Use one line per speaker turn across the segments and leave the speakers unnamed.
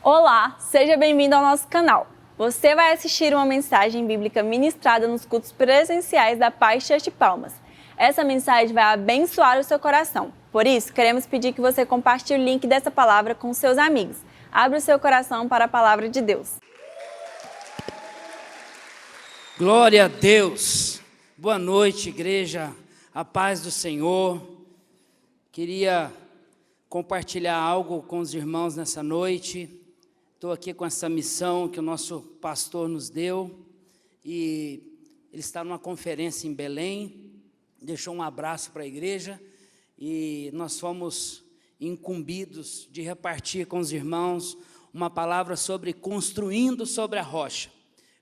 Olá, seja bem-vindo ao nosso canal. Você vai assistir uma mensagem bíblica ministrada nos cultos presenciais da Paz Church Palmas. Essa mensagem vai abençoar o seu coração. Por isso, queremos pedir que você compartilhe o link dessa palavra com seus amigos. Abra o seu coração para a palavra de Deus.
Glória a Deus. Boa noite, igreja. A paz do Senhor. Queria compartilhar algo com os irmãos nessa noite. Estou aqui com essa missão que o nosso pastor nos deu e ele está numa conferência em Belém, deixou um abraço para a igreja e nós fomos incumbidos de repartir com os irmãos uma palavra sobre construindo sobre a rocha.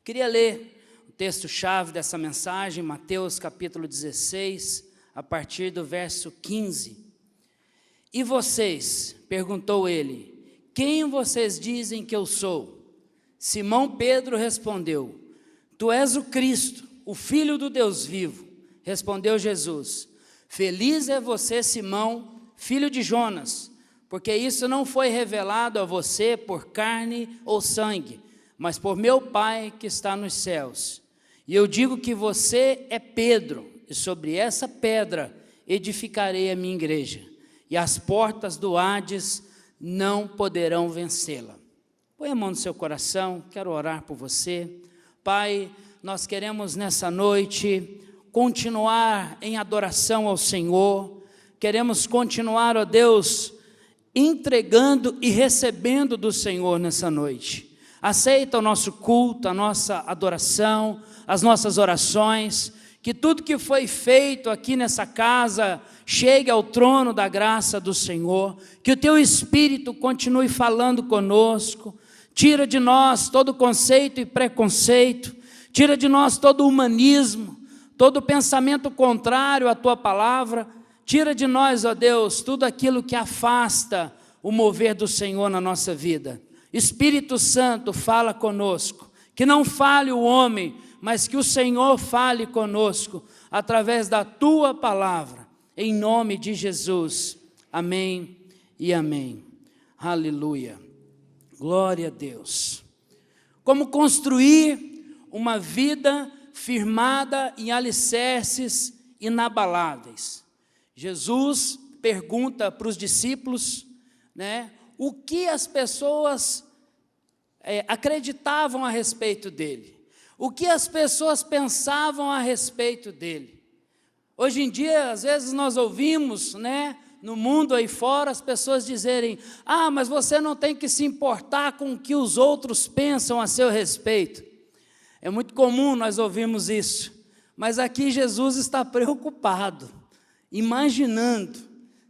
Queria ler o texto-chave dessa mensagem, Mateus capítulo 16, a partir do verso 15. E vocês, perguntou ele, quem vocês dizem que eu sou? Simão Pedro respondeu, tu és o Cristo, o Filho do Deus vivo. Respondeu Jesus, feliz é você, Simão, filho de Jonas, porque isso não foi revelado a você por carne ou sangue, mas por meu Pai que está nos céus. E eu digo que você é Pedro, e sobre essa pedra edificarei a minha igreja, e as portas do Hades não poderão vencê-la. Põe a mão no seu coração, quero orar por você. Pai, nós queremos nessa noite continuar em adoração ao Senhor, queremos continuar, ó Deus, entregando e recebendo do Senhor nessa noite. Aceita o nosso culto, a nossa adoração, as nossas orações, que tudo que foi feito aqui nessa casa chegue ao trono da graça do Senhor, que o Teu Espírito continue falando conosco, tira de nós todo conceito e preconceito, tira de nós todo humanismo, todo pensamento contrário à Tua palavra, tira de nós, ó Deus, tudo aquilo que afasta o mover do Senhor na nossa vida. Espírito Santo, fala conosco, que não fale o homem, mas que o Senhor fale conosco, através da Tua palavra, em nome de Jesus, amém e amém, aleluia, glória a Deus. Como construir uma vida firmada em alicerces inabaláveis? Jesus pergunta para os discípulos, o que as pessoas acreditavam a respeito dele, o que as pessoas pensavam a respeito dele. Hoje em dia, às vezes nós ouvimos, no mundo aí fora, as pessoas dizerem, mas você não tem que se importar com o que os outros pensam a seu respeito. É muito comum nós ouvirmos isso, mas aqui Jesus está preocupado, imaginando,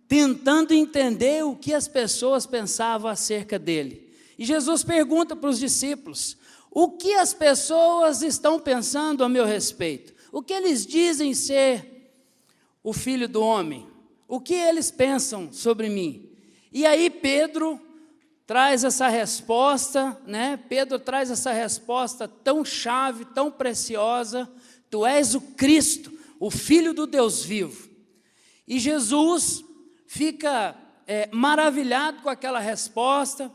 tentando entender o que as pessoas pensavam acerca dele. E Jesus pergunta para os discípulos, o que as pessoas estão pensando a meu respeito? O que eles dizem ser o Filho do Homem? O que eles pensam sobre mim? E aí Pedro traz essa resposta, Pedro traz essa resposta tão chave, tão preciosa, tu és o Cristo, o Filho do Deus vivo. E Jesus fica maravilhado com aquela resposta,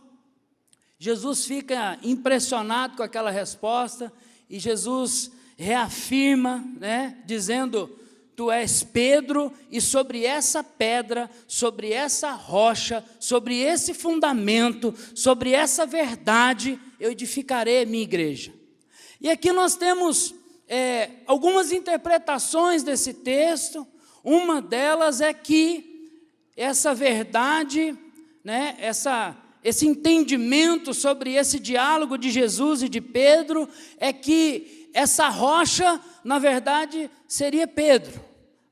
Jesus fica impressionado com aquela resposta, e Jesus reafirma, dizendo, tu és Pedro, e sobre essa pedra, sobre essa rocha, sobre esse fundamento, sobre essa verdade, eu edificarei a minha igreja. E aqui nós temos algumas interpretações desse texto. Uma delas é que essa verdade, esse entendimento sobre esse diálogo de Jesus e de Pedro, é que essa rocha, na verdade, seria Pedro.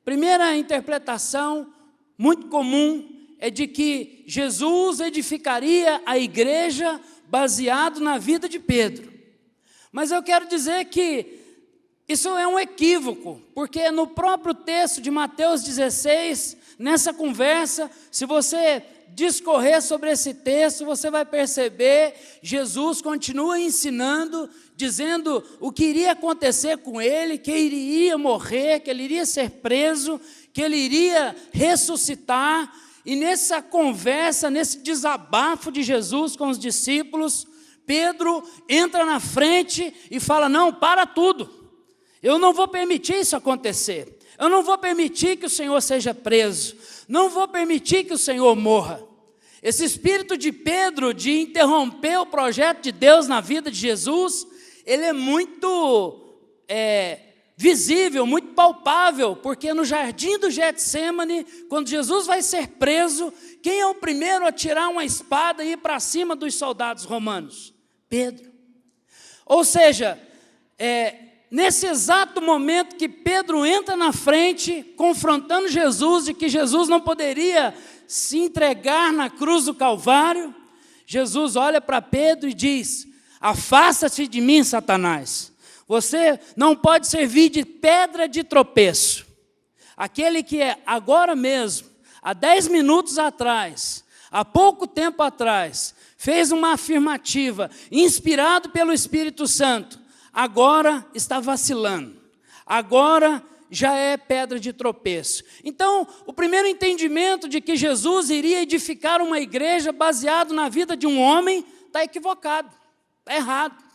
Primeira interpretação, muito comum, é de que Jesus edificaria a igreja baseado na vida de Pedro. Mas eu quero dizer que isso é um equívoco, porque no próprio texto de Mateus 16, nessa conversa, se você discorrer sobre esse texto, você vai perceber, Jesus continua ensinando, dizendo o que iria acontecer com ele, que ele iria morrer, que ele iria ser preso, que ele iria ressuscitar, E nessa conversa, nesse desabafo de Jesus com os discípulos, Pedro entra na frente e fala: não, para tudo. Eu não vou permitir isso acontecer. Eu não vou permitir que o Senhor seja preso. Não vou permitir que o Senhor morra. Esse espírito de Pedro de interromper o projeto de Deus na vida de Jesus, ele é muito visível, muito palpável, porque no jardim do Getsêmani, quando Jesus vai ser preso, quem é o primeiro a tirar uma espada e ir para cima dos soldados romanos? Pedro. Ou seja, nesse exato momento que Pedro entra na frente, confrontando Jesus, de que Jesus não poderia se entregar na cruz do Calvário, Jesus olha para Pedro e diz: afasta-te de mim, Satanás. Você não pode servir de pedra de tropeço. Aquele que agora mesmo, há 10 minutos atrás, há pouco tempo atrás, fez uma afirmativa, inspirado pelo Espírito Santo, agora está vacilando, agora já é pedra de tropeço. Então, o primeiro entendimento de que Jesus iria edificar uma igreja baseado na vida de um homem, está equivocado, está errado.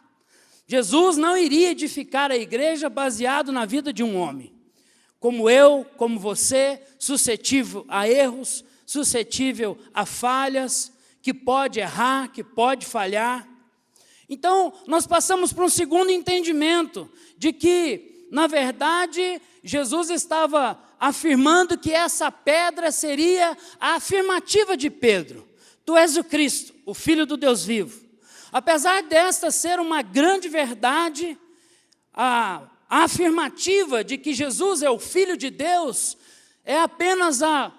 Jesus não iria edificar a igreja baseado na vida de um homem, como eu, como você, suscetível a erros, suscetível a falhas, que pode errar, que pode falhar. Então, nós passamos por um segundo entendimento, de que, na verdade, Jesus estava afirmando que essa pedra seria a afirmativa de Pedro: tu és o Cristo, o Filho do Deus vivo. Apesar desta ser uma grande verdade, a afirmativa de que Jesus é o Filho de Deus é apenas a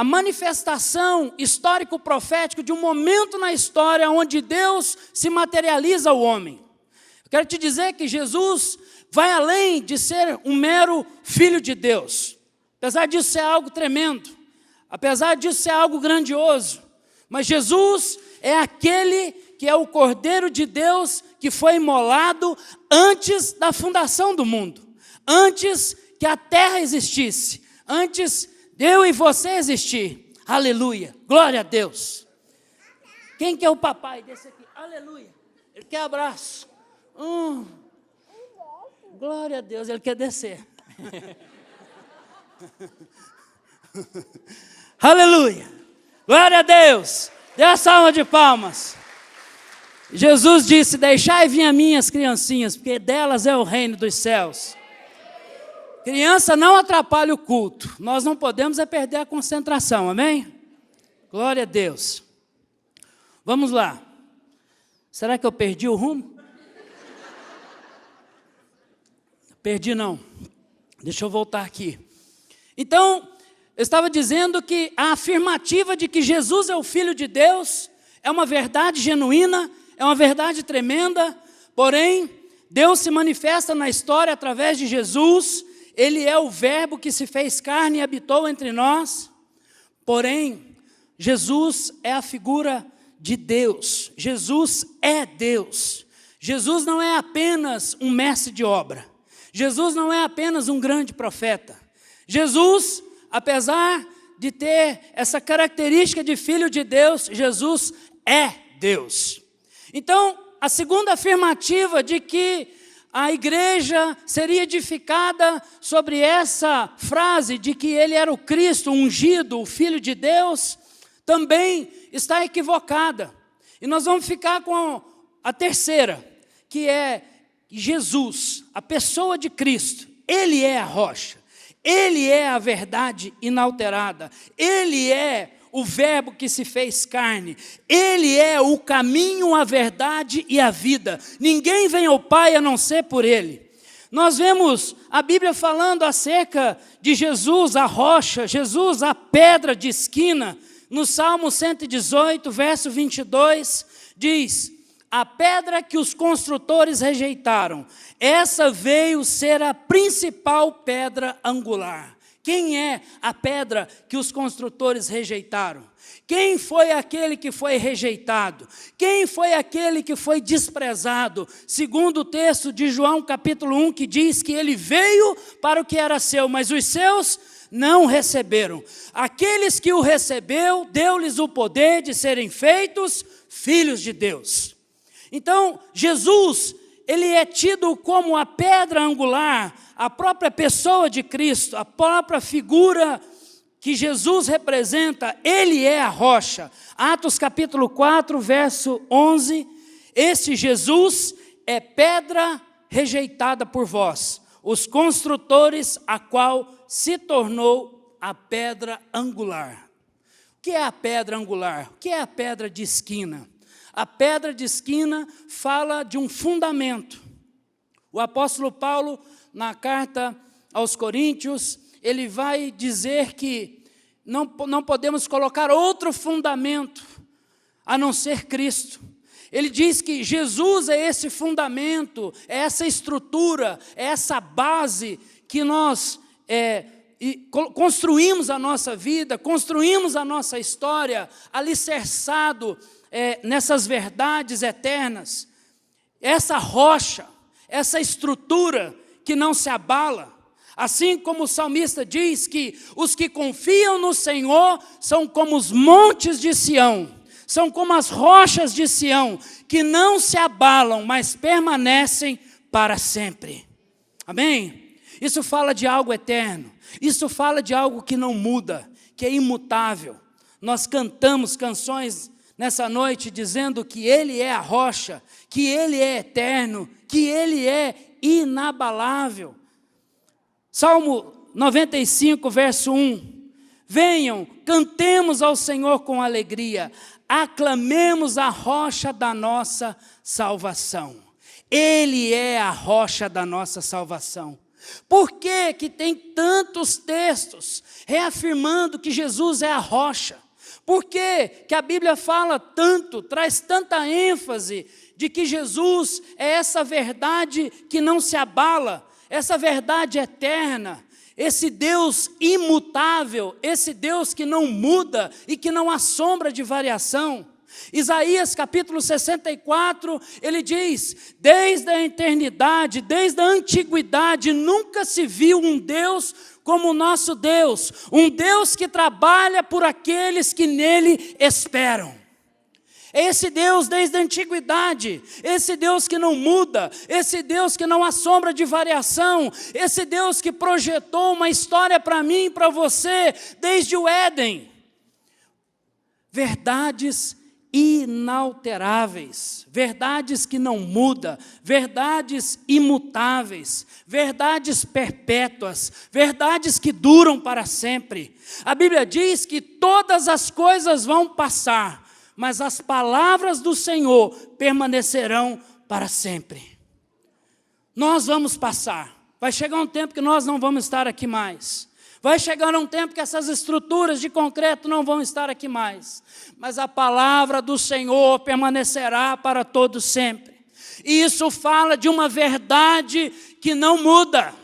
manifestação histórico-profética de um momento na história onde Deus se materializa ao homem. Eu quero te dizer que Jesus vai além de ser um mero Filho de Deus. Apesar disso ser algo tremendo, apesar disso ser algo grandioso, mas Jesus é aquele que é o Cordeiro de Deus que foi imolado antes da fundação do mundo, antes que a terra existisse, antes de eu e você existir. Aleluia, glória a Deus. Quem que é o papai desse aqui? Aleluia, ele quer abraço. Glória a Deus, ele quer descer. Aleluia, glória a Deus. Dê a salva de palmas. Jesus disse: deixai vir a mim as criancinhas, porque delas é o reino dos céus. Criança não atrapalha o culto. Nós não podemos perder a concentração, amém? Glória a Deus. Vamos lá. Será que eu perdi o rumo? Perdi não. Deixa eu voltar aqui. Então, eu estava dizendo que a afirmativa de que Jesus é o Filho de Deus é uma verdade genuína, é uma verdade tremenda, porém, Deus se manifesta na história através de Jesus. Ele é o verbo que se fez carne e habitou entre nós. Porém, Jesus é a figura de Deus. Jesus é Deus. Jesus não é apenas um mestre de obra. Jesus não é apenas um grande profeta. Jesus, apesar de ter essa característica de Filho de Deus, Jesus é Deus. Então, a segunda afirmativa de que a igreja seria edificada sobre essa frase de que ele era o Cristo, o ungido, o Filho de Deus, também está equivocada. E nós vamos ficar com a terceira, que é Jesus, a pessoa de Cristo. Ele é a rocha, ele é a verdade inalterada, ele é o verbo que se fez carne, ele é o caminho, a verdade e a vida. Ninguém vem ao Pai a não ser por ele. Nós vemos a Bíblia falando acerca de Jesus, a rocha, Jesus, a pedra de esquina. No Salmo 118, verso 22, diz: a pedra que os construtores rejeitaram, essa veio ser a principal pedra angular. Quem é a pedra que os construtores rejeitaram? Quem foi aquele que foi rejeitado? Quem foi aquele que foi desprezado? Segundo o texto de João capítulo 1, que diz que ele veio para o que era seu, mas os seus não receberam. Aqueles que o recebeu, deu-lhes o poder de serem feitos filhos de Deus. Então, Jesus, ele é tido como a pedra angular, a própria pessoa de Cristo, a própria figura que Jesus representa, ele é a rocha. Atos capítulo 4, verso 11, esse Jesus é pedra rejeitada por vós, os construtores, a qual se tornou a pedra angular. O que é a pedra angular? O que é a pedra de esquina? A pedra de esquina fala de um fundamento. O apóstolo Paulo, na carta aos Coríntios, ele vai dizer que não podemos colocar outro fundamento a não ser Cristo. Ele diz que Jesus é esse fundamento, é essa estrutura, é essa base que nós construímos a nossa vida, construímos a nossa história, alicerçado nessas verdades eternas. Essa rocha, essa estrutura que não se abala. Assim como o salmista diz que os que confiam no Senhor são como os montes de Sião, são como as rochas de Sião, que não se abalam, mas permanecem para sempre. Amém? Isso fala de algo eterno, isso fala de algo que não muda, que é imutável. Nós cantamos canções nessa noite dizendo que Ele é a rocha, que Ele é eterno, que Ele é inabalável. Salmo 95, verso 1. Venham, cantemos ao Senhor com alegria, aclamemos a rocha da nossa salvação. Ele é a rocha da nossa salvação. Por que que tem tantos textos reafirmando que Jesus é a rocha? Por que que a Bíblia fala tanto, traz tanta ênfase de que Jesus é essa verdade que não se abala, essa verdade eterna, esse Deus imutável, esse Deus que não muda e que não há sombra de variação? Isaías capítulo 64, ele diz: desde a eternidade, desde a antiguidade, nunca se viu um Deus como o nosso Deus, um Deus que trabalha por aqueles que nele esperam. Esse Deus desde a antiguidade, esse Deus que não muda, esse Deus que não há sombra de variação, esse Deus que projetou uma história para mim e para você desde o Éden. Verdades inalteráveis, verdades que não mudam, verdades imutáveis, verdades perpétuas, verdades que duram para sempre. A Bíblia diz que todas as coisas vão passar, mas as palavras do Senhor permanecerão para sempre. Nós vamos passar, vai chegar um tempo que nós não vamos estar aqui mais. Vai chegar um tempo que essas estruturas de concreto não vão estar aqui mais. Mas a palavra do Senhor permanecerá para todo sempre. E isso fala de uma verdade que não muda.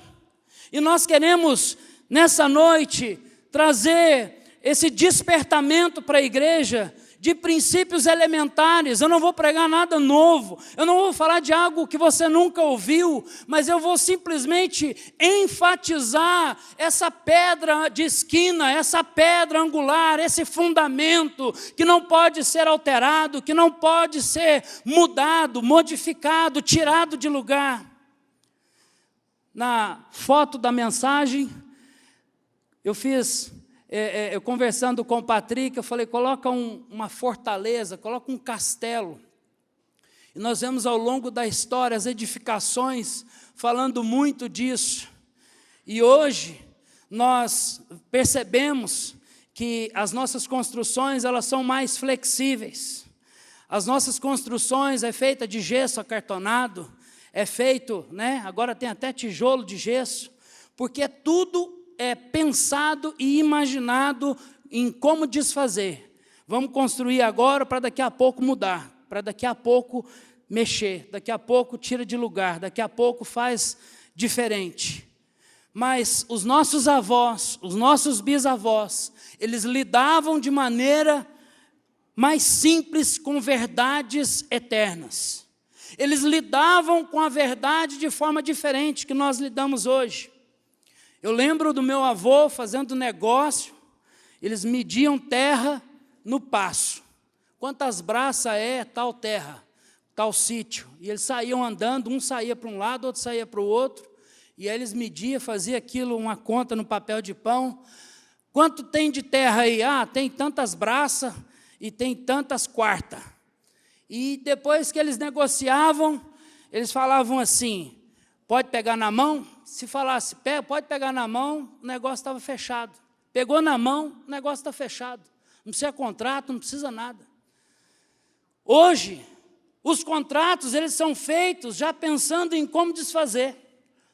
E nós queremos, nessa noite, trazer esse despertamento para a igreja de princípios elementares. Eu não vou pregar nada novo, eu não vou falar de algo que você nunca ouviu, mas eu vou simplesmente enfatizar essa pedra de esquina, essa pedra angular, esse fundamento que não pode ser alterado, que não pode ser mudado, modificado, tirado de lugar. Na foto da mensagem, eu conversando com o Patrick, eu falei, coloca uma fortaleza, coloca um castelo. E nós vemos ao longo da história as edificações falando muito disso. E hoje nós percebemos que as nossas construções, elas são mais flexíveis. As nossas construções é feita de gesso acartonado, é feito, agora tem até tijolo de gesso, porque tudo é pensado e imaginado em como desfazer. Vamos construir agora para daqui a pouco mudar, para daqui a pouco mexer, daqui a pouco tira de lugar, daqui a pouco faz diferente. Mas os nossos avós, os nossos bisavós, eles lidavam de maneira mais simples com verdades eternas. Eles lidavam com a verdade de forma diferente que nós lidamos hoje. Eu lembro do meu avô fazendo negócio, eles mediam terra no passo. Quantas braças é tal terra, tal sítio? E eles saíam andando, um saía para um lado, outro saía para o outro, e aí eles mediam, faziam aquilo, uma conta no papel de pão. Quanto tem de terra aí? Ah, tem tantas braças e tem tantas quartas. E depois que eles negociavam, eles falavam assim, pode pegar na mão? Se falasse, pode pegar na mão, o negócio estava fechado. Pegou na mão, o negócio está fechado. Não precisa contrato, não precisa nada. Hoje, os contratos, eles são feitos já pensando em como desfazer.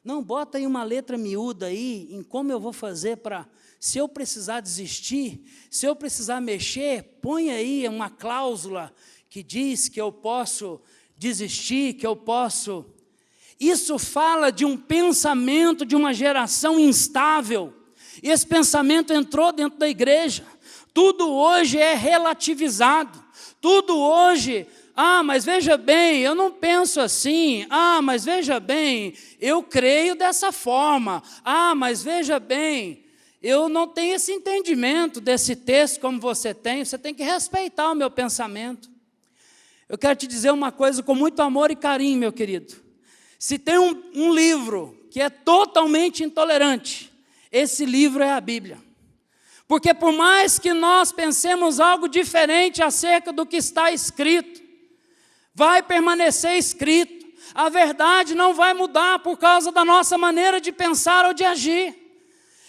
Não, bota aí uma letra miúda aí, em como eu vou fazer para, se eu precisar desistir, se eu precisar mexer, põe aí uma cláusula que diz que eu posso desistir, que eu posso... Isso fala de um pensamento de uma geração instável. E esse pensamento entrou dentro da igreja. Tudo hoje é relativizado. Tudo hoje, mas veja bem, eu não penso assim. Mas veja bem, eu creio dessa forma. Mas veja bem, eu não tenho esse entendimento desse texto como você tem que respeitar o meu pensamento. Eu quero te dizer uma coisa com muito amor e carinho, meu querido. Se tem um livro que é totalmente intolerante, esse livro é a Bíblia. Porque por mais que nós pensemos algo diferente acerca do que está escrito, vai permanecer escrito. A verdade não vai mudar por causa da nossa maneira de pensar ou de agir.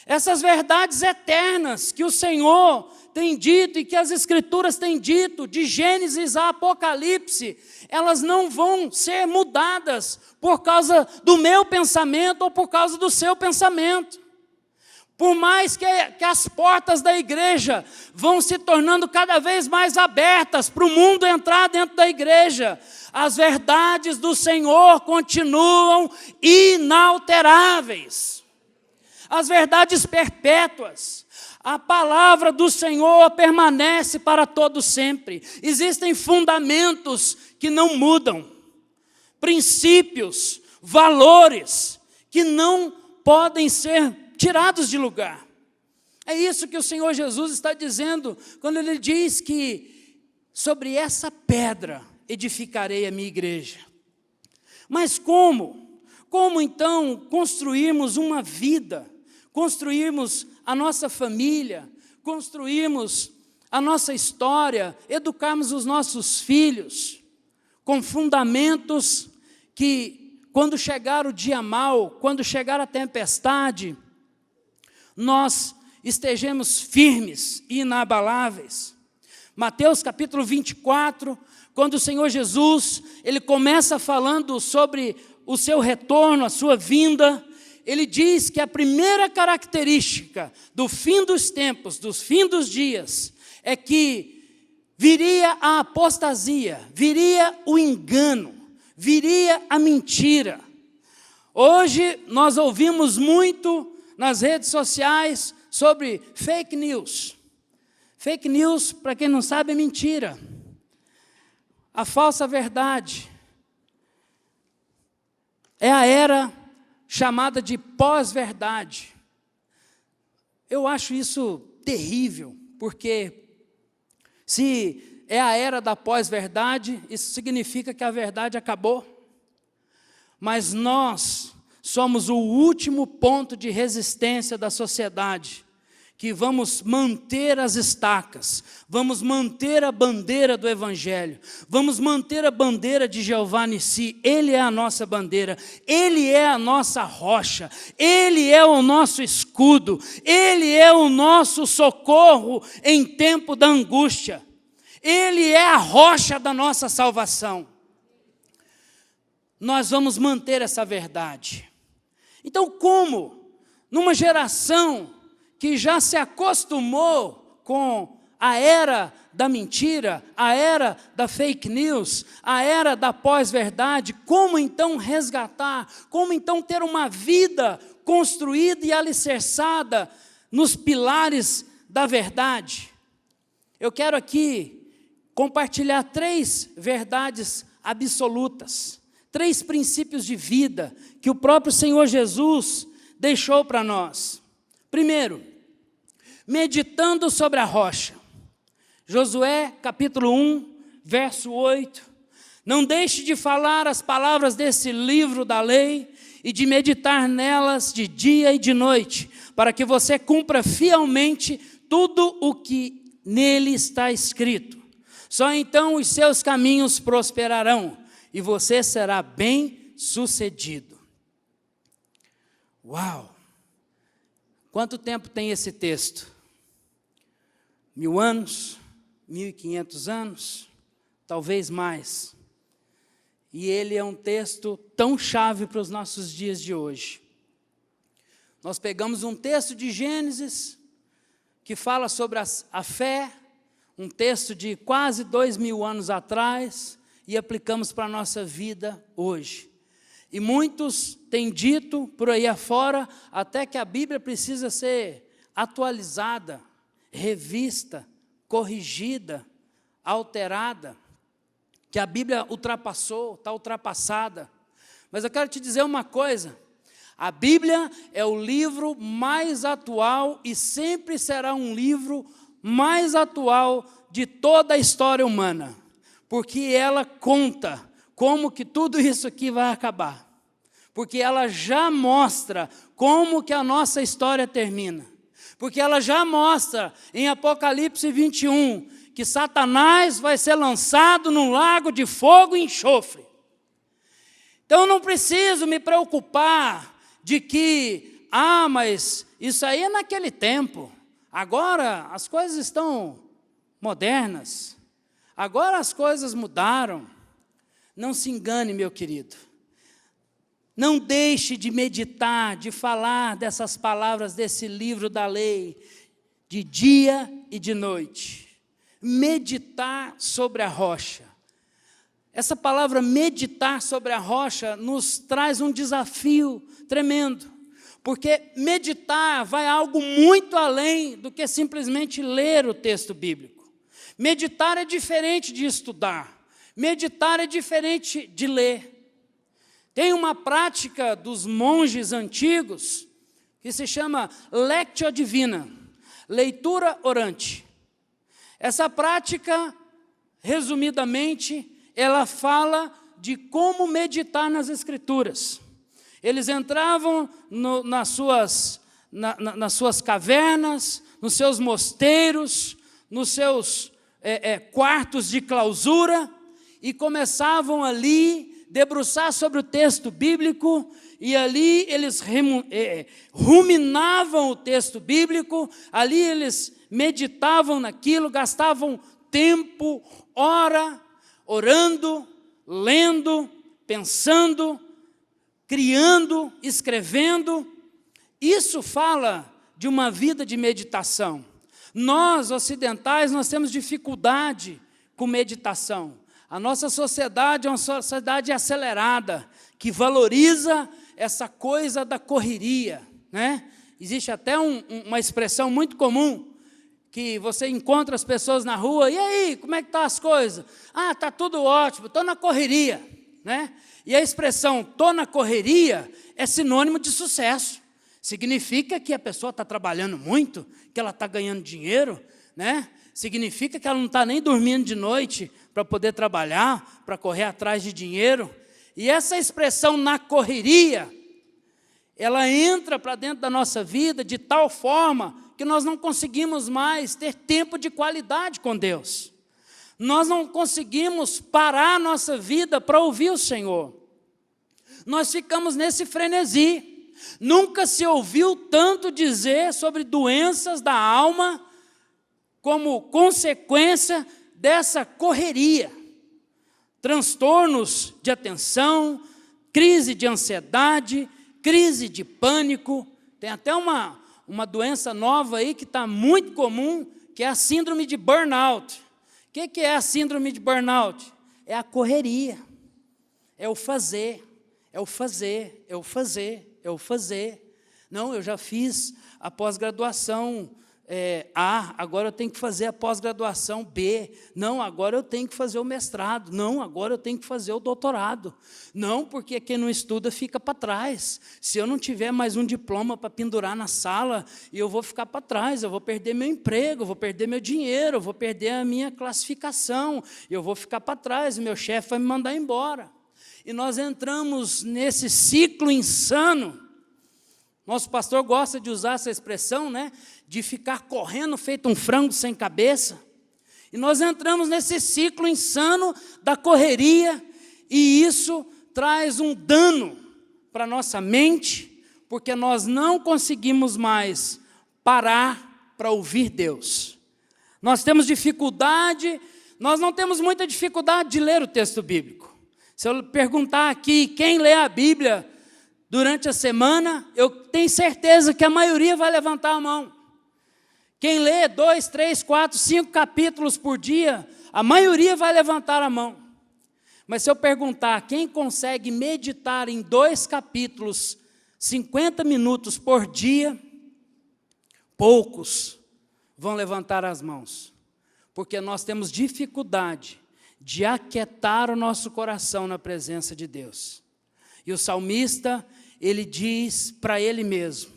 Essas verdades eternas que o Senhor tem dito e que as Escrituras têm dito, de Gênesis a Apocalipse, elas não vão ser mudadas por causa do meu pensamento ou por causa do seu pensamento. Por mais que as portas da igreja vão se tornando cada vez mais abertas para o mundo entrar dentro da igreja, as verdades do Senhor continuam inalteráveis. As verdades perpétuas. A palavra do Senhor permanece para todo sempre. Existem fundamentos que não mudam. Princípios, valores que não podem ser tirados de lugar. É isso que o Senhor Jesus está dizendo quando Ele diz que sobre essa pedra edificarei a minha igreja. Mas como? Como então construirmos uma vida, construirmos a nossa família, construirmos a nossa história, educarmos os nossos filhos com fundamentos que, quando chegar o dia mau, quando chegar a tempestade, nós estejamos firmes e inabaláveis. Mateus capítulo 24, quando o Senhor Jesus, Ele começa falando sobre o seu retorno, a sua vinda, Ele diz que a primeira característica do fim dos tempos, do fim dos dias, é que viria a apostasia, viria o engano, viria a mentira. Hoje nós ouvimos muito nas redes sociais sobre fake news. Fake news, para quem não sabe, é mentira. A falsa verdade. É a era chamada de pós-verdade. Eu acho isso terrível, porque se é a era da pós-verdade, isso significa que a verdade acabou. Mas nós somos o último ponto de resistência da sociedade, que vamos manter as estacas, vamos manter a bandeira do Evangelho, vamos manter a bandeira de Jeová Nissi. Ele é a nossa bandeira, Ele é a nossa rocha, Ele é o nosso escudo, Ele é o nosso socorro em tempo da angústia, Ele é a rocha da nossa salvação. Nós vamos manter essa verdade. Então, como numa geração que já se acostumou com a era da mentira, a era da fake news, a era da pós-verdade, como então resgatar, como então ter uma vida construída e alicerçada nos pilares da verdade? Eu quero aqui compartilhar 3 verdades absolutas, 3 princípios de vida que o próprio Senhor Jesus deixou para nós. Primeiro, meditando sobre a rocha. Josué, capítulo 1, verso 8. Não deixe de falar as palavras desse livro da lei e de meditar nelas de dia e de noite, para que você cumpra fielmente tudo o que nele está escrito. Só então os seus caminhos prosperarão e você será bem-sucedido. Uau! Quanto tempo tem esse texto? 1000 anos? 1500 anos? Talvez mais. E ele é um texto tão chave para os nossos dias de hoje. Nós pegamos um texto de Gênesis, que fala sobre a fé, um texto de quase 2000 anos atrás, e aplicamos para a nossa vida hoje. E muitos têm dito por aí afora, até que a Bíblia precisa ser atualizada, revista, corrigida, alterada, que a Bíblia ultrapassou, está ultrapassada. Mas eu quero te dizer uma coisa, a Bíblia é o livro mais atual e sempre será um livro mais atual de toda a história humana, porque ela conta como que tudo isso aqui vai acabar, porque ela já mostra como que a nossa história termina, porque ela já mostra em Apocalipse 21, que Satanás vai ser lançado num lago de fogo e enxofre. Então eu não preciso me preocupar de que, mas isso aí é naquele tempo, agora as coisas estão modernas, agora as coisas mudaram. Não se engane, meu querido, não deixe de meditar, de falar dessas palavras desse livro da lei, de dia e de noite. Meditar sobre a rocha. Essa palavra meditar sobre a rocha nos traz um desafio tremendo, porque meditar vai algo muito além do que simplesmente ler o texto bíblico. Meditar é diferente de estudar, meditar é diferente de ler. Tem uma prática dos monges antigos que se chama Lectio Divina, leitura orante. Essa prática, resumidamente, ela fala de como meditar nas Escrituras. Eles entravam nas suas cavernas, nos seus mosteiros, nos seus quartos de clausura, e começavam ali debruçar sobre o texto bíblico, e ali eles ruminavam o texto bíblico, ali eles meditavam naquilo, gastavam tempo, orando, lendo, pensando, criando, escrevendo. Isso fala de uma vida de meditação. Nós, ocidentais, nós temos dificuldade com meditação. A nossa sociedade é uma sociedade acelerada, que valoriza essa coisa da correria, né? Existe até uma expressão muito comum, que você encontra as pessoas na rua, e aí, como é que estão as coisas? Está tudo ótimo, estou na correria, né? E a expressão, estou na correria, é sinônimo de sucesso. Significa que a pessoa está trabalhando muito, que ela está ganhando dinheiro, né? Significa que ela não está nem dormindo de noite para poder trabalhar, para correr atrás de dinheiro. E essa expressão na correria, ela entra para dentro da nossa vida de tal forma que nós não conseguimos mais ter tempo de qualidade com Deus. Nós não conseguimos parar a nossa vida para ouvir o Senhor. Nós ficamos nesse frenesi. Nunca se ouviu tanto dizer sobre doenças da alma como consequência dessa correria. Transtornos de atenção, crise de ansiedade, crise de pânico. Tem até uma doença nova aí que está muito comum, que é a síndrome de burnout. O que é a síndrome de burnout? É a correria, é o fazer, é o fazer, é o fazer, é o fazer. Não, eu já fiz a pós-graduação A, agora eu tenho que fazer a pós-graduação B, não, agora eu tenho que fazer o mestrado, não, agora eu tenho que fazer o doutorado, não, porque quem não estuda fica para trás, se eu não tiver mais um diploma para pendurar na sala, eu vou ficar para trás, eu vou perder meu emprego, eu vou perder meu dinheiro, eu vou perder a minha classificação, eu vou ficar para trás, o meu chefe vai me mandar embora. E nós entramos nesse ciclo insano. Nosso pastor gosta de usar essa expressão, né? De ficar correndo feito um frango sem cabeça. E nós entramos nesse ciclo insano da correria, e isso traz um dano para a nossa mente, porque nós não conseguimos mais parar para ouvir Deus. Nós temos dificuldade, nós não temos muita dificuldade de ler o texto bíblico. Se eu perguntar aqui quem lê a Bíblia durante a semana, eu tenho certeza que a maioria vai levantar a mão. Quem lê 2, 3, 4, 5 capítulos por dia, a maioria vai levantar a mão. Mas se eu perguntar quem consegue meditar em 2 capítulos, 50 minutos por dia, poucos vão levantar as mãos. Porque nós temos dificuldade de aquietar o nosso coração na presença de Deus. E o salmista, ele diz para ele mesmo,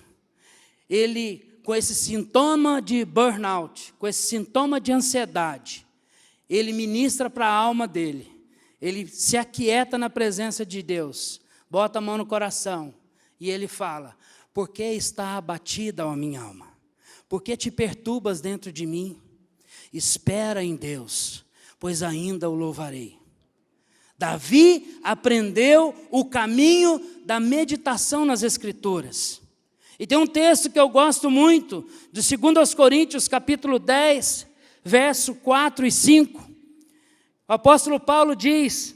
ele com esse sintoma de burnout, com esse sintoma de ansiedade, ele ministra para a alma dele, ele se aquieta na presença de Deus, bota a mão no coração e ele fala, por que está abatida a minha alma? Por que te perturbas dentro de mim? Espera em Deus, pois ainda o louvarei. Davi aprendeu o caminho da meditação nas Escrituras. E tem um texto que eu gosto muito, de 2 Coríntios, capítulo 10, verso 4 e 5. O apóstolo Paulo diz,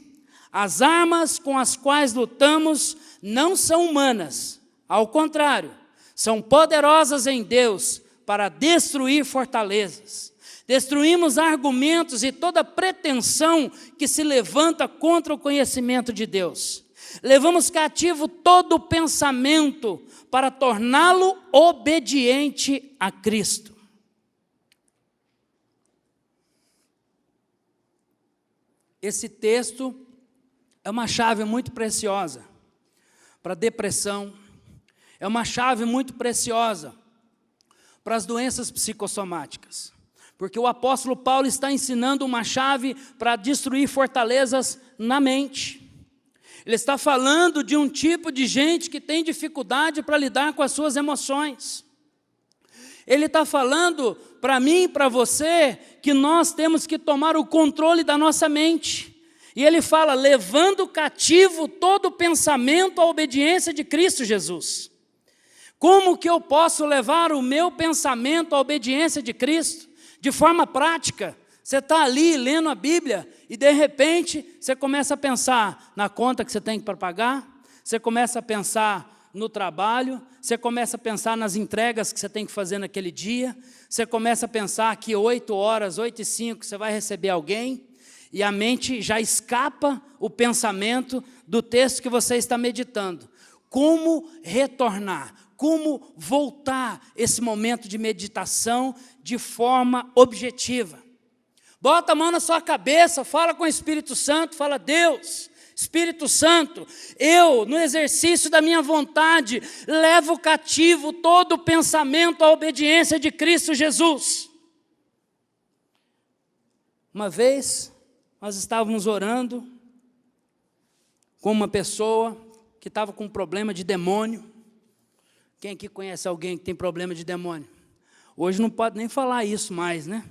as armas com as quais lutamos não são humanas, ao contrário, são poderosas em Deus para destruir fortalezas. Destruímos argumentos e toda pretensão que se levanta contra o conhecimento de Deus. Levamos cativo todo pensamento para torná-lo obediente a Cristo. Esse texto é uma chave muito preciosa para a depressão, é uma chave muito preciosa para as doenças psicossomáticas. Porque o apóstolo Paulo está ensinando uma chave para destruir fortalezas na mente. Ele está falando de um tipo de gente que tem dificuldade para lidar com as suas emoções. Ele está falando para mim e para você que nós temos que tomar o controle da nossa mente. E ele fala, levando cativo todo pensamento à obediência de Cristo Jesus. Como que eu posso levar o meu pensamento à obediência de Cristo? De forma prática, você está ali lendo a Bíblia e de repente você começa a pensar na conta que você tem para pagar, você começa a pensar no trabalho, você começa a pensar nas entregas que você tem que fazer naquele dia, você começa a pensar que 8 horas, 8h05, você vai receber alguém, e a mente já escapa o pensamento do texto que você está meditando. Como retornar? Como voltar esse momento de meditação de forma objetiva? Bota a mão na sua cabeça, fala com o Espírito Santo, fala, Deus, Espírito Santo, eu, no exercício da minha vontade, levo cativo todo o pensamento à obediência de Cristo Jesus. Uma vez, nós estávamos orando com uma pessoa que estava com um problema de demônio. Quem aqui conhece alguém que tem problema de demônio? Hoje não pode nem falar isso mais, né?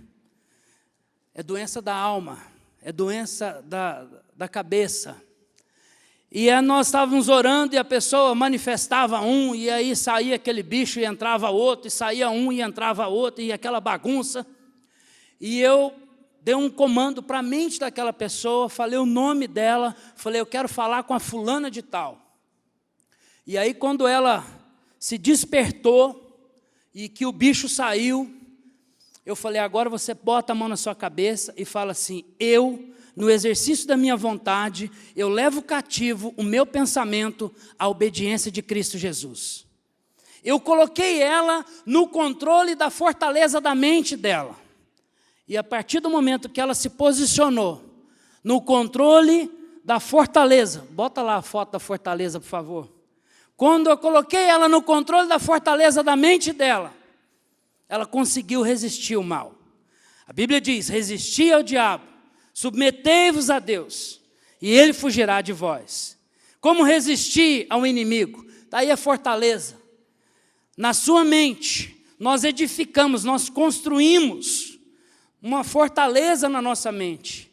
É doença da alma, é doença da cabeça. E nós estávamos orando e a pessoa manifestava um, e aí saía aquele bicho e entrava outro, e saía um e entrava outro, e aquela bagunça. E eu dei um comando para a mente daquela pessoa, falei o nome dela, falei, eu quero falar com a fulana de tal. E aí quando ela se despertou e que o bicho saiu, eu falei, agora você bota a mão na sua cabeça e fala assim, eu, no exercício da minha vontade, eu levo cativo o meu pensamento à obediência de Cristo Jesus. Eu coloquei ela no controle da fortaleza da mente dela. E a partir do momento que ela se posicionou no controle da fortaleza, bota lá a foto da fortaleza, por favor. Quando eu coloquei ela no controle da fortaleza da mente dela, ela conseguiu resistir ao mal. A Bíblia diz, resisti ao diabo, submetei-vos a Deus, e ele fugirá de vós. Como resistir ao inimigo? Está aí a fortaleza. Na sua mente, nós edificamos, nós construímos uma fortaleza na nossa mente.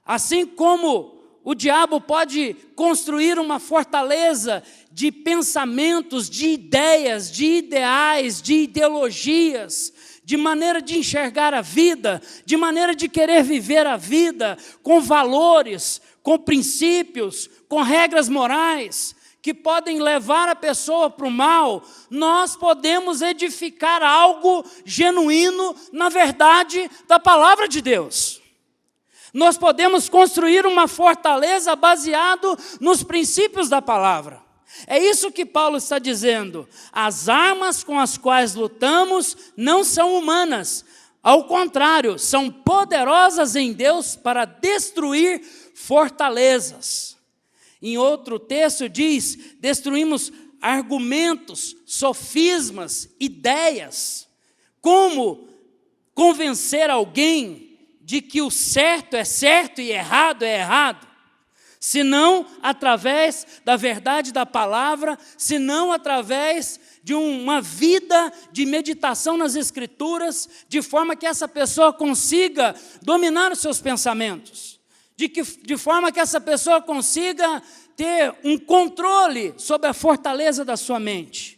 Assim como o diabo pode construir uma fortaleza de pensamentos, de ideias, de ideais, de ideologias, de maneira de enxergar a vida, de maneira de querer viver a vida, com valores, com princípios, com regras morais, que podem levar a pessoa para o mal, nós podemos edificar algo genuíno na verdade da palavra de Deus. Nós podemos construir uma fortaleza baseado nos princípios da palavra. É isso que Paulo está dizendo. As armas com as quais lutamos não são humanas. Ao contrário, são poderosas em Deus para destruir fortalezas. Em outro texto diz, destruímos argumentos, sofismas, ideias. Como convencer alguém de que o certo é certo e errado é errado? Senão através da verdade da palavra, senão através de uma vida de meditação nas Escrituras, de forma que essa pessoa consiga dominar os seus pensamentos. De forma que essa pessoa consiga ter um controle sobre a fortaleza da sua mente.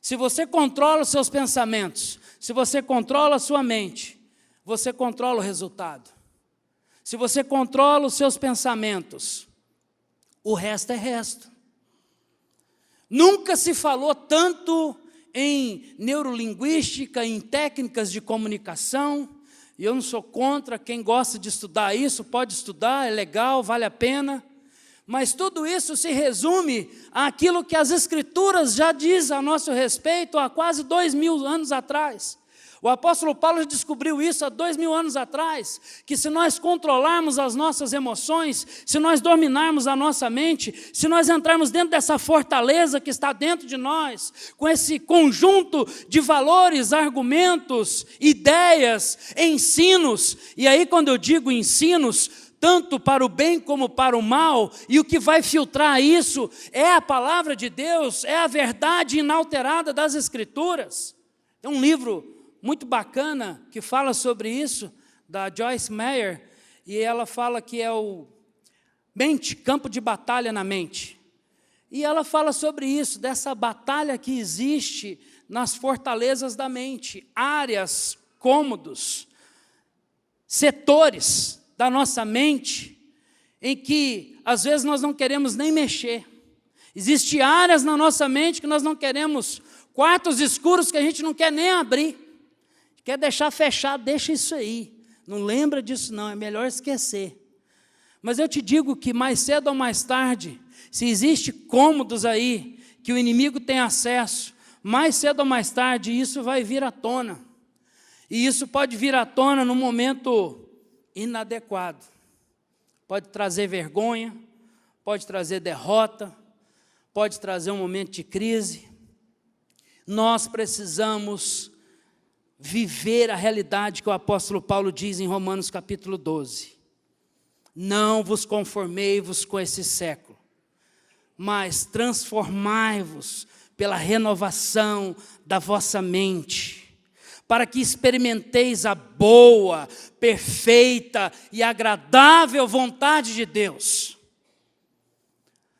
Se você controla os seus pensamentos, se você controla a sua mente, você controla o resultado. Se você controla os seus pensamentos, o resto é resto. Nunca se falou tanto em neurolinguística, em técnicas de comunicação. E eu não sou contra, quem gosta de estudar isso, pode estudar, é legal, vale a pena. Mas tudo isso se resume àquilo que as Escrituras já dizem a nosso respeito há quase 2000 anos atrás. O apóstolo Paulo descobriu isso há 2000 anos atrás, que se nós controlarmos as nossas emoções, se nós dominarmos a nossa mente, se nós entrarmos dentro dessa fortaleza que está dentro de nós, com esse conjunto de valores, argumentos, ideias, ensinos, e aí quando eu digo ensinos, tanto para o bem como para o mal, e o que vai filtrar isso é a palavra de Deus, é a verdade inalterada das Escrituras. Tem um livro muito bacana que fala sobre isso, da Joyce Meyer, e ela fala que é o mente, campo de batalha na mente. E ela fala sobre isso, dessa batalha que existe nas fortalezas da mente, áreas, cômodos, setores da nossa mente, em que às vezes nós não queremos nem mexer. Existem áreas na nossa mente que nós não queremos, quartos escuros que a gente não quer nem abrir. Quer deixar fechado, deixa isso aí. Não lembra disso não, é melhor esquecer. Mas eu te digo que mais cedo ou mais tarde, se existe cômodos aí que o inimigo tem acesso, mais cedo ou mais tarde isso vai vir à tona. E isso pode vir à tona num momento inadequado. Pode trazer vergonha, pode trazer derrota, pode trazer um momento de crise. Nós precisamos viver a realidade que o apóstolo Paulo diz em Romanos capítulo 12. Não vos conformei-vos com esse século, mas transformai-vos pela renovação da vossa mente, para que experimenteis a boa, perfeita e agradável vontade de Deus.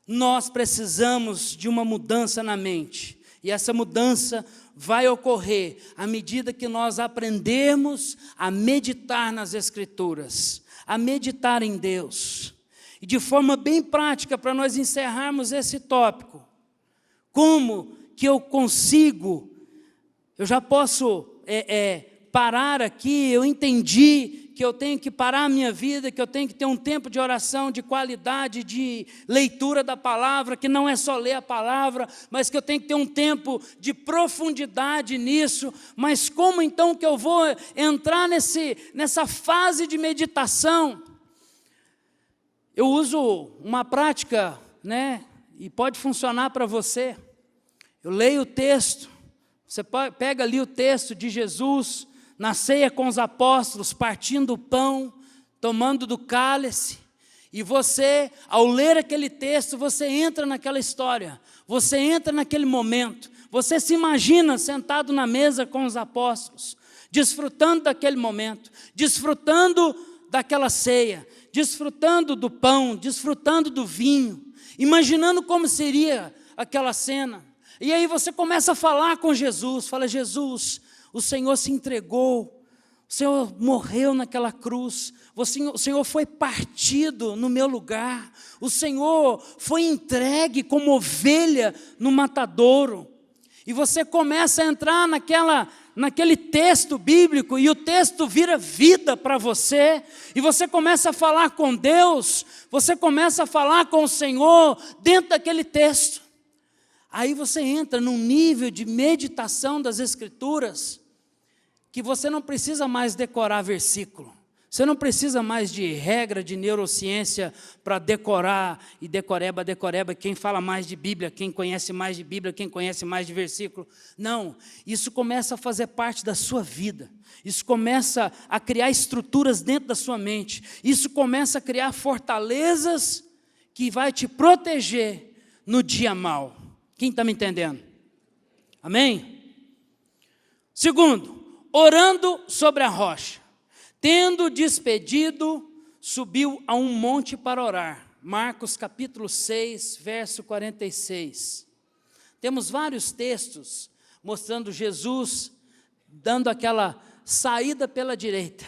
Nós precisamos de uma mudança na mente, e essa mudança vai ocorrer à medida que nós aprendermos a meditar nas Escrituras, a meditar em Deus. E de forma bem prática, para nós encerrarmos esse tópico, como que eu consigo, eu já posso parar aqui, eu entendi que eu tenho que parar a minha vida, que eu tenho que ter um tempo de oração, de qualidade, de leitura da palavra, que não é só ler a palavra, mas que eu tenho que ter um tempo de profundidade nisso. Mas como então que eu vou entrar nessa fase de meditação? Eu uso uma prática, né, e pode funcionar para você. Eu leio o texto, você pega ali o texto de Jesus, na ceia com os apóstolos, partindo o pão, tomando do cálice, e você, ao ler aquele texto, você entra naquela história, você entra naquele momento, você se imagina sentado na mesa com os apóstolos, desfrutando daquele momento, desfrutando daquela ceia, desfrutando do pão, desfrutando do vinho, imaginando como seria aquela cena. E aí você começa a falar com Jesus, fala: Jesus, o Senhor se entregou, o Senhor morreu naquela cruz, o Senhor foi partido no meu lugar, o Senhor foi entregue como ovelha no matadouro. E você começa a entrar naquele texto bíblico, e o texto vira vida para você, e você começa a falar com Deus, você começa a falar com o Senhor dentro daquele texto. Aí você entra num nível de meditação das Escrituras, que você não precisa mais decorar versículo, você não precisa mais de regra de neurociência para decorar, e decoreba, quem fala mais de Bíblia, quem conhece mais de Bíblia, quem conhece mais de versículo. Não, isso começa a fazer parte da sua vida, isso começa a criar estruturas dentro da sua mente, isso começa a criar fortalezas que vai te proteger no dia mau. Quem está me entendendo? Amém? Segundo, orando sobre a rocha. Tendo despedido, subiu a um monte para orar. Marcos capítulo 6, verso 46. Temos vários textos mostrando Jesus dando aquela saída pela direita,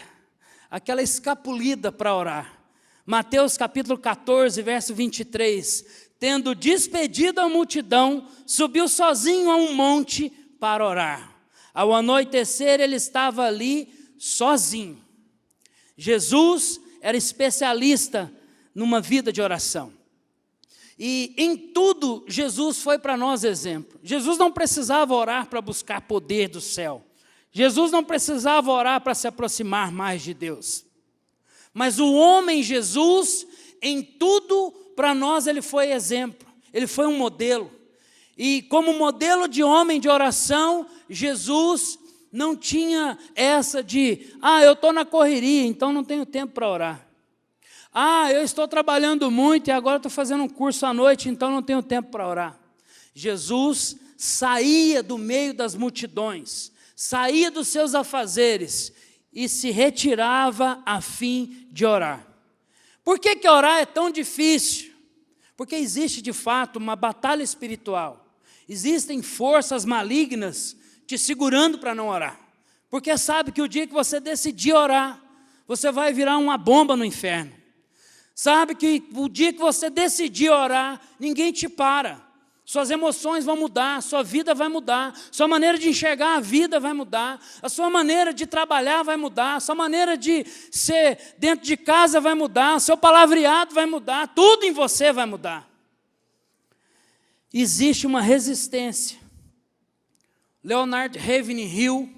aquela escapulida para orar. Mateus capítulo 14, verso 23. Tendo despedido a multidão, subiu sozinho a um monte para orar. Ao anoitecer, ele estava ali sozinho. Jesus era especialista numa vida de oração. E em tudo, Jesus foi para nós exemplo. Jesus não precisava orar para buscar poder do céu. Jesus não precisava orar para se aproximar mais de Deus. Mas o homem Jesus, em tudo, para nós ele foi exemplo, ele foi um modelo. E como modelo de homem de oração, Jesus não tinha essa de: eu estou na correria, então não tenho tempo para orar. Eu estou trabalhando muito e agora estou fazendo um curso à noite, então não tenho tempo para orar. Jesus saía do meio das multidões, saía dos seus afazeres e se retirava a fim de orar. Por que orar é tão difícil? Porque existe de fato uma batalha espiritual. Existem forças malignas te segurando para não orar. Porque sabe que o dia que você decidir orar, você vai virar uma bomba no inferno. Sabe que o dia que você decidir orar, ninguém te para. Suas emoções vão mudar, sua vida vai mudar, sua maneira de enxergar a vida vai mudar, a sua maneira de trabalhar vai mudar, a sua maneira de ser dentro de casa vai mudar, seu palavreado vai mudar, tudo em você vai mudar. Existe uma resistência. Leonard Ravenhill,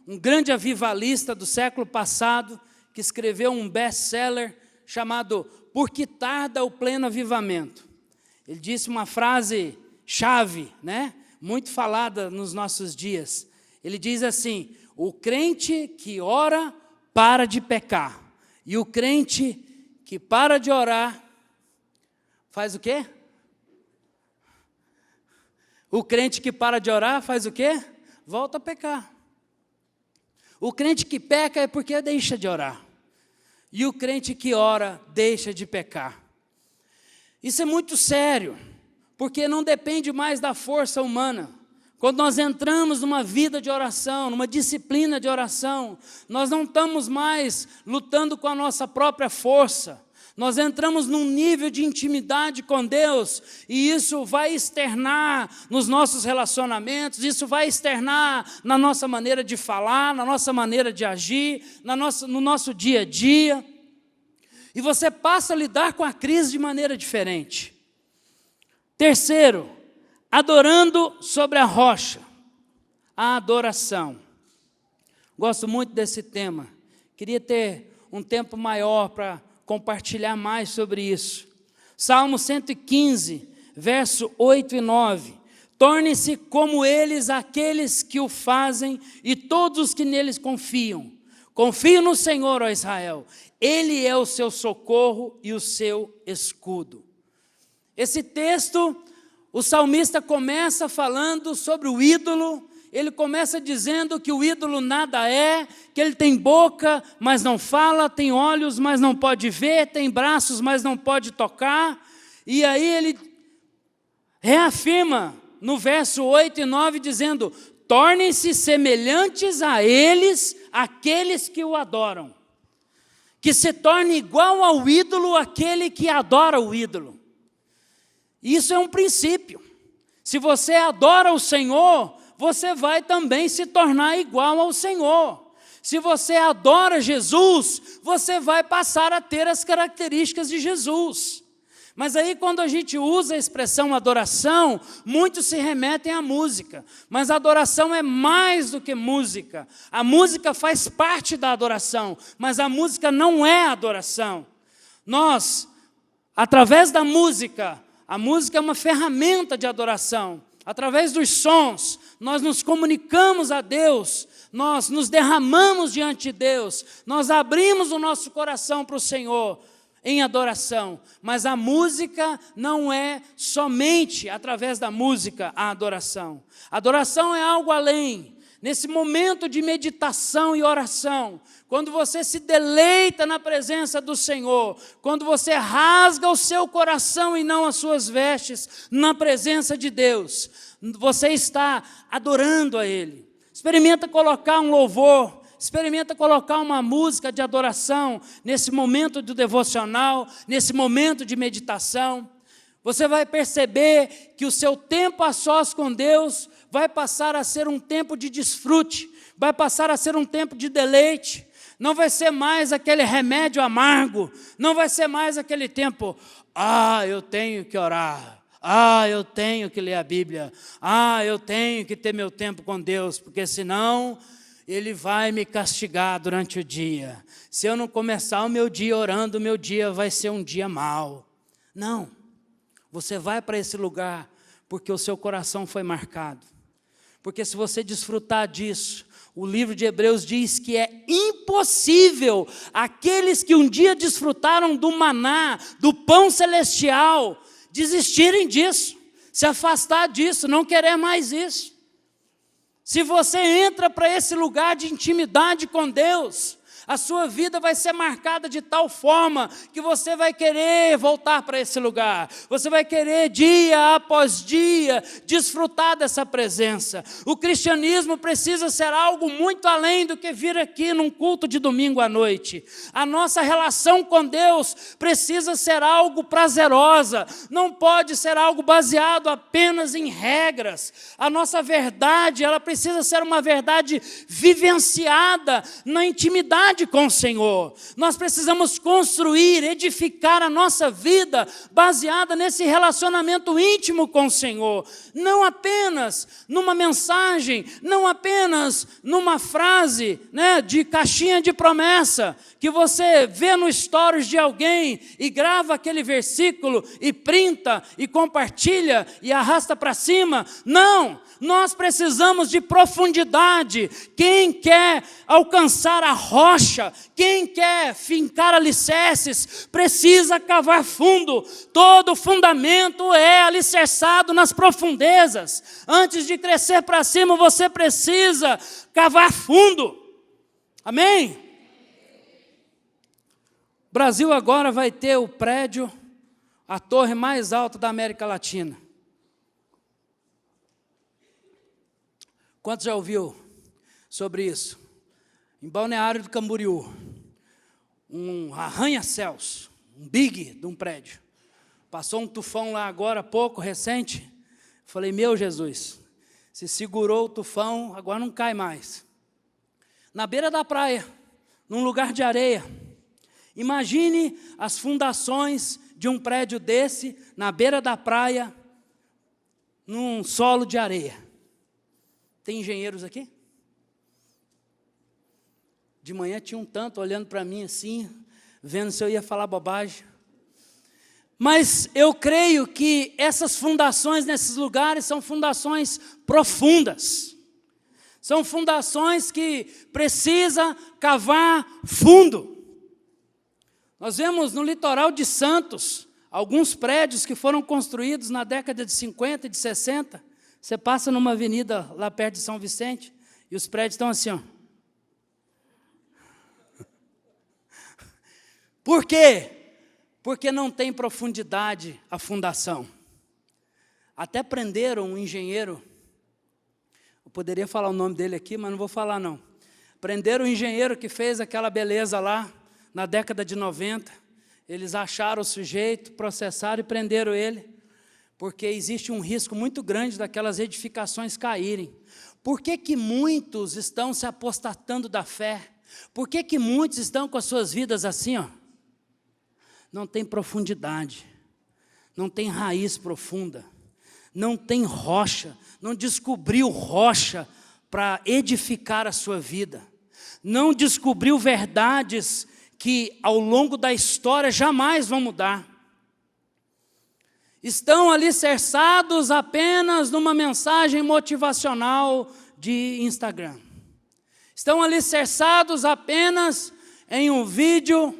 um grande avivalista do século passado, que escreveu um best-seller chamado Por que Tarda o Pleno Avivamento? Ele disse uma frase chave, né? Muito falada nos nossos dias. Ele diz assim: o crente que ora para de pecar, e o crente que para de orar faz o quê? O crente que para de orar faz o quê? Volta a pecar. O crente que peca é porque deixa de orar, e o crente que ora deixa de pecar. Isso é muito sério, porque não depende mais da força humana. Quando nós entramos numa vida de oração, numa disciplina de oração, nós não estamos mais lutando com a nossa própria força, Nós entramos num nível de intimidade com Deus e isso vai externar nos nossos relacionamentos, isso vai externar na nossa maneira de falar, na nossa maneira de agir, no nosso dia a dia. E você passa a lidar com a crise de maneira diferente. Terceiro, adorando sobre a rocha. A adoração. Gosto muito desse tema. Queria ter um tempo maior para compartilhar mais sobre isso. Salmo 115, verso 8 e 9. Torne-se como eles aqueles que o fazem e todos os que neles confiam. Confie no Senhor, ó Israel. Ele é o seu socorro e o seu escudo. Esse texto, o salmista começa falando sobre o ídolo. Ele começa dizendo que o ídolo nada é, que ele tem boca, mas não fala, tem olhos, mas não pode ver, tem braços, mas não pode tocar. E aí ele reafirma no verso 8 e 9, dizendo: tornem-se semelhantes a eles, aqueles que o adoram. Que se torne igual ao ídolo aquele que adora o ídolo. Isso é um princípio. Se você adora o Senhor, você vai também se tornar igual ao Senhor. Se você adora Jesus, você vai passar a ter as características de Jesus. Mas aí quando a gente usa a expressão adoração, muitos se remetem à música. Mas a adoração é mais do que música. A música faz parte da adoração, mas a música não é adoração. Nós, através da música, a música é uma ferramenta de adoração. Através dos sons, nós nos comunicamos a Deus, nós nos derramamos diante de Deus, nós abrimos o nosso coração para o Senhor em adoração. Mas a música não é somente através da música a adoração. Adoração é algo além. Nesse momento de meditação e oração, quando você se deleita na presença do Senhor, quando você rasga o seu coração e não as suas vestes na presença de Deus, você está adorando a Ele. Experimenta colocar um louvor, experimenta colocar uma música de adoração nesse momento do devocional, nesse momento de meditação. Você vai perceber que o seu tempo a sós com Deus vai passar a ser um tempo de desfrute, vai passar a ser um tempo de deleite. Não vai ser mais aquele remédio amargo, não vai ser mais aquele tempo, eu tenho que orar, eu tenho que ler a Bíblia, eu tenho que ter meu tempo com Deus, porque senão Ele vai me castigar durante o dia. Se eu não começar o meu dia orando, o meu dia vai ser um dia mau. Não, você vai para esse lugar porque o seu coração foi marcado. Porque se você desfrutar disso, o livro de Hebreus diz que é impossível aqueles que um dia desfrutaram do maná, do pão celestial, desistirem disso, se afastar disso, não querer mais isso. Se você entra para esse lugar de intimidade com Deus, a sua vida vai ser marcada de tal forma que você vai querer voltar para esse lugar. Você vai querer, dia após dia, desfrutar dessa presença. O cristianismo precisa ser algo muito além do que vir aqui num culto de domingo à noite. A nossa relação com Deus precisa ser algo prazerosa. Não pode ser algo baseado apenas em regras. A nossa verdade, ela precisa ser uma verdade vivenciada na intimidade com o Senhor. Nós precisamos construir, edificar a nossa vida baseada nesse relacionamento íntimo com o Senhor, não apenas numa mensagem, não apenas numa frase, de caixinha de promessa, que você vê no stories de alguém e grava aquele versículo e printa e compartilha e arrasta para cima. Não! Nós precisamos de profundidade. Quem quer alcançar a rocha, quem quer fincar alicerces, precisa cavar fundo. Todo fundamento é alicerçado nas profundezas. Antes de crescer para cima, você precisa cavar fundo. Amém? O Brasil agora vai ter o prédio, a torre mais alta da América Latina. Quantos já ouviu sobre isso? Em Balneário do Camboriú, um arranha-céus, big de um prédio. Passou um tufão lá agora, há pouco, recente. Falei, meu Jesus, se segurou o tufão, agora não cai mais. Na beira da praia, num lugar de areia. Imagine as fundações de um prédio desse, na beira da praia, num solo de areia. Tem engenheiros aqui? De manhã tinha um tanto olhando para mim assim, vendo se eu ia falar bobagem. Mas eu creio que essas fundações nesses lugares são fundações profundas. São fundações que precisa cavar fundo. Nós vemos no litoral de Santos, alguns prédios que foram construídos na década de 50 e de 60. Você passa numa avenida lá perto de São Vicente, e os prédios estão assim, ó. Por quê? Porque não tem profundidade a fundação. Até prenderam um engenheiro, eu poderia falar o nome dele aqui, mas não vou falar não. Prenderam o engenheiro que fez aquela beleza lá, na década de 90, eles acharam o sujeito, processaram e prenderam ele, porque existe um risco muito grande daquelas edificações caírem. Por que que muitos estão se apostatando da fé? Por que que muitos estão com as suas vidas assim, ó? Não tem profundidade, não tem raiz profunda, não tem rocha, não descobriu rocha para edificar a sua vida, não descobriu verdades que ao longo da história jamais vão mudar. Estão alicerçados apenas numa mensagem motivacional de Instagram. Estão alicerçados apenas em um vídeo.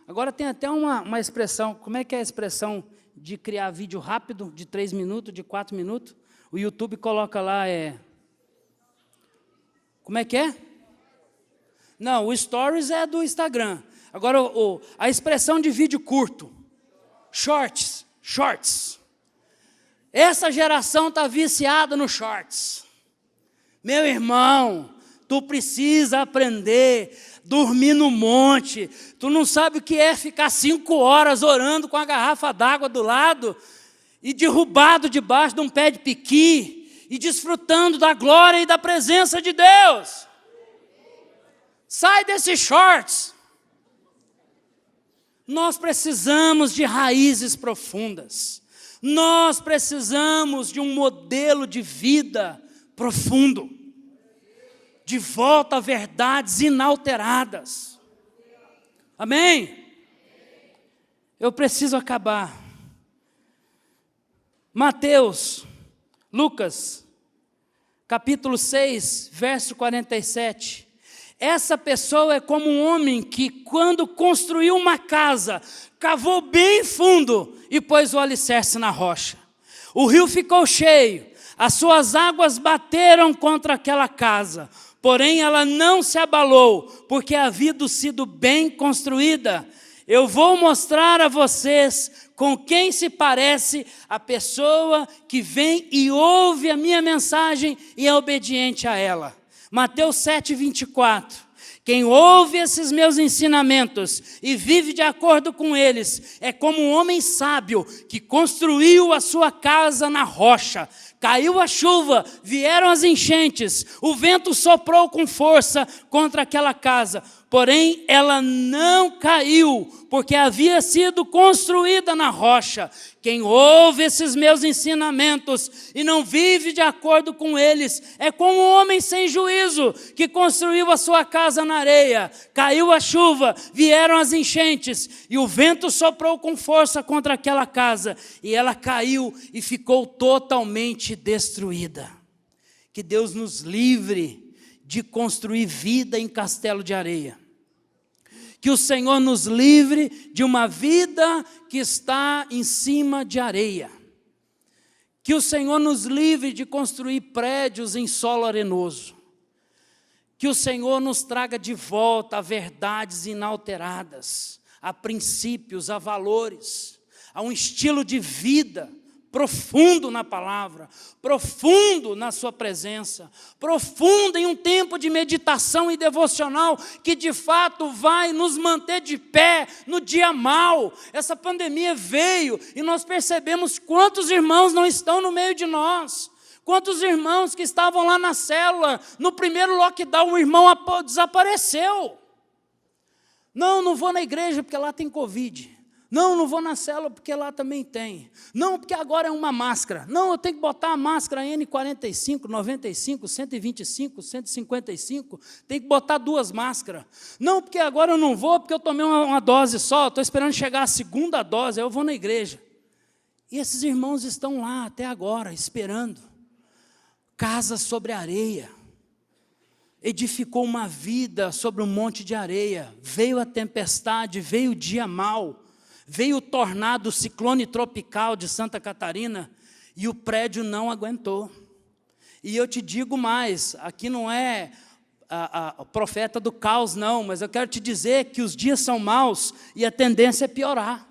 Agora tem até uma expressão, como é que é a expressão de criar vídeo rápido, de 3 minutos, de 4 minutos? O YouTube coloca lá, como é que é? Não, o Stories é do Instagram. Agora, a expressão de vídeo curto, shorts. Essa geração está viciada no shorts. Meu irmão, tu precisa aprender, dormir no monte. Tu não sabe o que é ficar 5 horas orando com a garrafa d'água do lado e derrubado debaixo de um pé de piqui e desfrutando da glória e da presença de Deus. Sai desses shorts. Nós precisamos de raízes profundas. Nós precisamos de um modelo de vida profundo. De volta a verdades inalteradas. Amém? Eu preciso acabar. Lucas, capítulo 6, verso 47. Essa pessoa é como um homem que, quando construiu uma casa, cavou bem fundo e pôs o alicerce na rocha. O rio ficou cheio, as suas águas bateram contra aquela casa, porém ela não se abalou, porque havia sido bem construída. Eu vou mostrar a vocês com quem se parece a pessoa que vem e ouve a minha mensagem e é obediente a ela. Mateus 7, 24. Quem ouve esses meus ensinamentos e vive de acordo com eles, é como um homem sábio que construiu a sua casa na rocha. Caiu a chuva, vieram as enchentes, o vento soprou com força contra aquela casa. Porém, ela não caiu, porque havia sido construída na rocha. Quem ouve esses meus ensinamentos e não vive de acordo com eles, é como um homem sem juízo, que construiu a sua casa na areia. Caiu a chuva, vieram as enchentes, e o vento soprou com força contra aquela casa, e ela caiu e ficou totalmente destruída. Que Deus nos livre de construir vida em castelo de areia. Que o Senhor nos livre de uma vida que está em cima de areia. Que o Senhor nos livre de construir prédios em solo arenoso. Que o Senhor nos traga de volta a verdades inalteradas, a princípios, a valores, a um estilo de vida profundo na palavra, profundo na sua presença, profundo em um tempo de meditação e devocional que de fato vai nos manter de pé no dia mau. Essa pandemia veio e nós percebemos quantos irmãos não estão no meio de nós. Quantos irmãos que estavam lá na célula, no primeiro lockdown, o irmão desapareceu. Não vou na igreja porque lá tem Covid. Não vou na célula porque lá também tem. Não, porque agora é uma máscara. Não, eu tenho que botar a máscara N45, 95, 125, 155. Tem que botar 2 máscaras. Não, porque agora eu não vou porque eu tomei uma dose só. Estou esperando chegar a segunda dose, aí eu vou na igreja. E esses irmãos estão lá até agora, esperando. Casa sobre areia, edificou uma vida sobre um monte de areia, veio a tempestade, veio o dia mau, veio o tornado, o ciclone tropical de Santa Catarina, e o prédio não aguentou. E eu te digo mais, aqui não é o profeta do caos não, mas eu quero te dizer que os dias são maus e a tendência é piorar.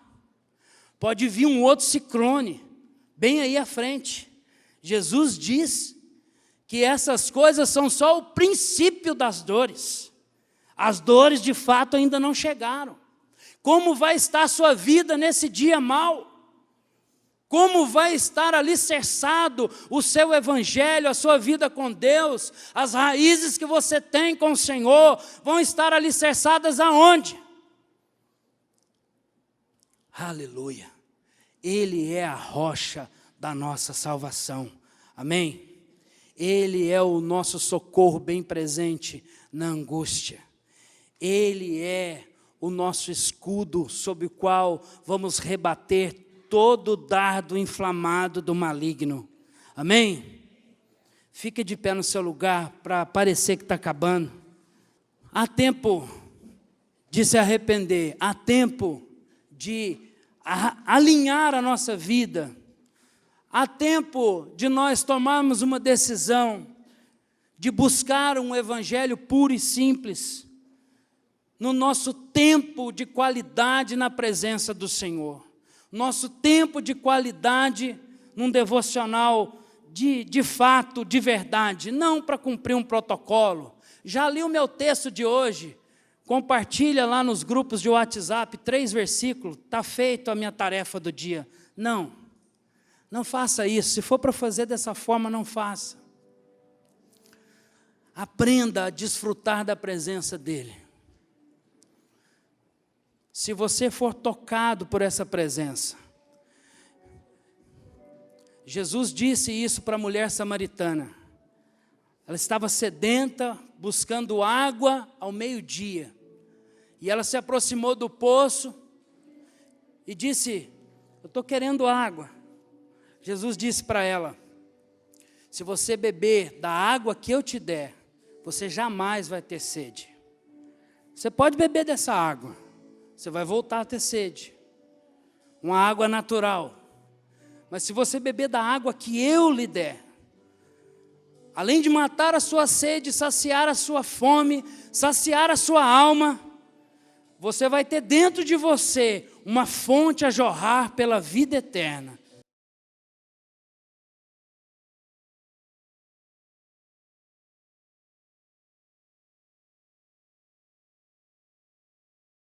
Pode vir um outro ciclone, bem aí à frente. Jesus diz que essas coisas são só o princípio das dores. As dores, de fato, ainda não chegaram. Como vai estar a sua vida nesse dia mau? Como vai estar alicerçado o seu evangelho, a sua vida com Deus? As raízes que você tem com o Senhor vão estar alicerçadas aonde? Aleluia! Ele é a rocha da nossa salvação. Amém? Ele é o nosso socorro bem presente na angústia. Ele é o nosso escudo sob o qual vamos rebater todo dardo inflamado do maligno. Amém? Fique de pé no seu lugar para parecer que está acabando. Há tempo de se arrepender, há tempo de alinhar a nossa vida. Há tempo de nós tomarmos uma decisão de buscar um evangelho puro e simples, no nosso tempo de qualidade na presença do Senhor, nosso tempo de qualidade num devocional de fato, de verdade, não para cumprir um protocolo. Já li o meu texto de hoje, compartilha lá nos grupos de WhatsApp, 3 versículos, está feito a minha tarefa do dia. Não faça isso. Se for para fazer dessa forma, não faça. Aprenda a desfrutar da presença dEle. Se você for tocado por essa presença. Jesus disse isso para a mulher samaritana. Ela estava sedenta, buscando água ao meio-dia. E ela se aproximou do poço e disse: eu estou querendo água. Jesus disse para ela: se você beber da água que eu te der, você jamais vai ter sede. Você pode beber dessa água, você vai voltar a ter sede. Uma água natural. Mas se você beber da água que eu lhe der, além de matar a sua sede, saciar a sua fome, saciar a sua alma, você vai ter dentro de você uma fonte a jorrar pela vida eterna.